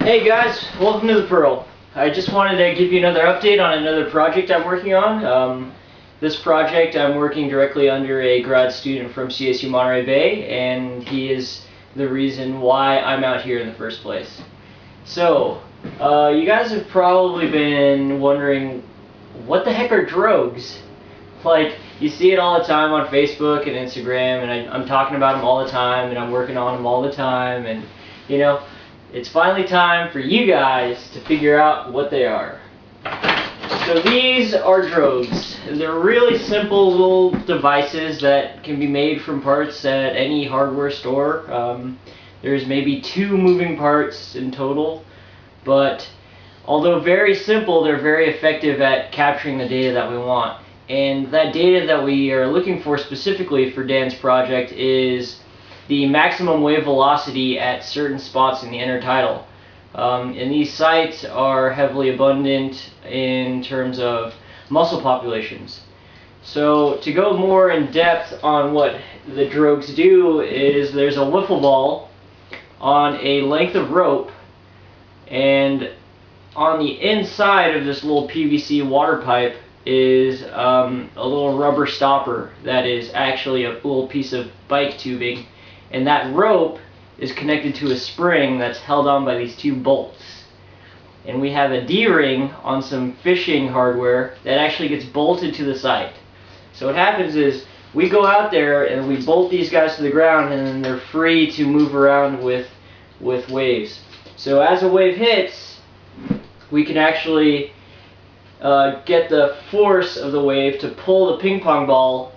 Hey guys, welcome to the Pearl. I just wanted to give you another update on another project I'm working on. This project I'm working directly under a grad student from CSU Monterey Bay, and he is the reason why I'm out here in the first place. So, you guys have probably been wondering, what the heck are drogues? Like, you see it all the time on Facebook and Instagram, and I'm talking about them all the time, and I'm working on them all the time, and you know, it's finally time for you guys to figure out what they are. So these are drogues. They're really simple little devices that can be made from parts at any hardware store. There's maybe 2 moving parts in total, but although very simple, they're very effective at capturing the data that we want. And that data that we are looking for specifically for Dan's project is the maximum wave velocity at certain spots in the intertidal. And these sites are heavily abundant in terms of mussel populations. So to go more in depth on what the drogues do is there's a wiffle ball on a length of rope, and on the inside of this little PVC water pipe is a little rubber stopper that is actually a little piece of bike tubing. And that rope is connected to a spring that's held on by these 2 bolts. And we have a D-ring on some fishing hardware that actually gets bolted to the site. So what happens is we go out there and we bolt these guys to the ground, and then they're free to move around with waves. So as a wave hits, we can actually get the force of the wave to pull the ping pong ball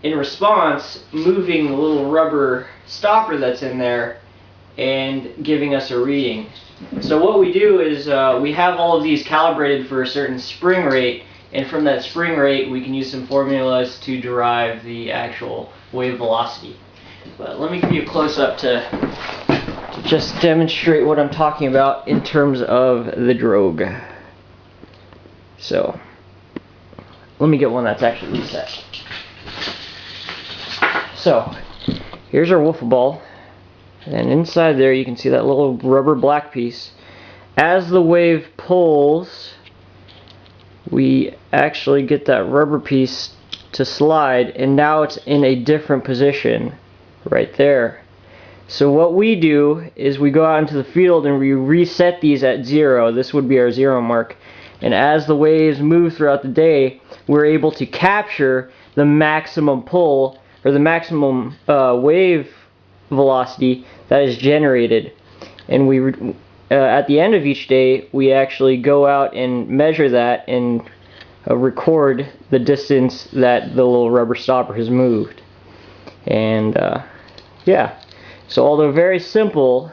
in response, moving the little rubber stopper that's in there and giving us a reading. So what we do is we have all of these calibrated for a certain spring rate, and from that spring rate we can use some formulas to derive the actual wave velocity. But let me give you a close-up to just demonstrate what I'm talking about in terms of the drogue. So let me get one that's actually reset. So here's our wiffle ball, and inside there you can see that little rubber black piece. As the wave pulls, we actually get that rubber piece to slide, and now it's in a different position right there. So what we do is we go out into the field and we reset these at 0. This would be our 0 mark. And as the waves move throughout the day, we're able to capture the maximum pull, or the maximum wave velocity that is generated. And we at the end of each day, we actually go out and measure that and record the distance that the little rubber stopper has moved. And yeah, so although very simple,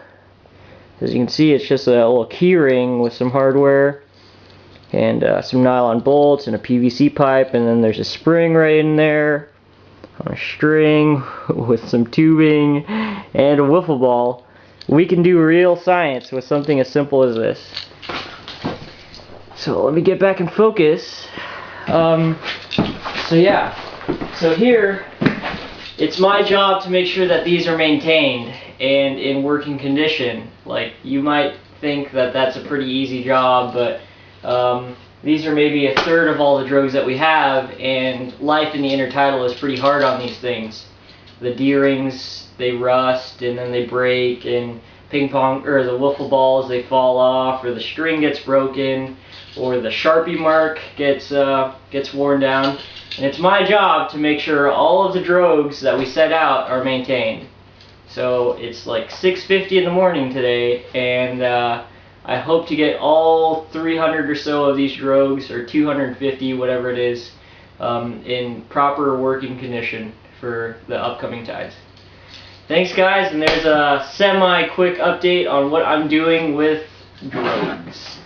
as you can see, it's just a little key ring with some hardware and some nylon bolts and a PVC pipe, and then there's a spring right in there on a string with some tubing and a wiffle ball. We can do real science with something as simple as this. So let me get back in focus. So yeah, so here it's my job to make sure that these are maintained and in working condition. Like, you might think that that's a pretty easy job, but these are maybe a third of all the drogues that we have, and life in the intertidal is pretty hard on these things. The D-rings, they rust and then they break, and ping pong, or the wiffle balls, they fall off, or the string gets broken, or the Sharpie mark gets worn down. And it's my job to make sure all of the drogues that we set out are maintained. So it's like 6:50 in the morning today, and I hope to get all 300 or so of these drogues, or 250, whatever it is, in proper working condition for the upcoming tides. Thanks guys, and there's a semi-quick update on what I'm doing with drogues.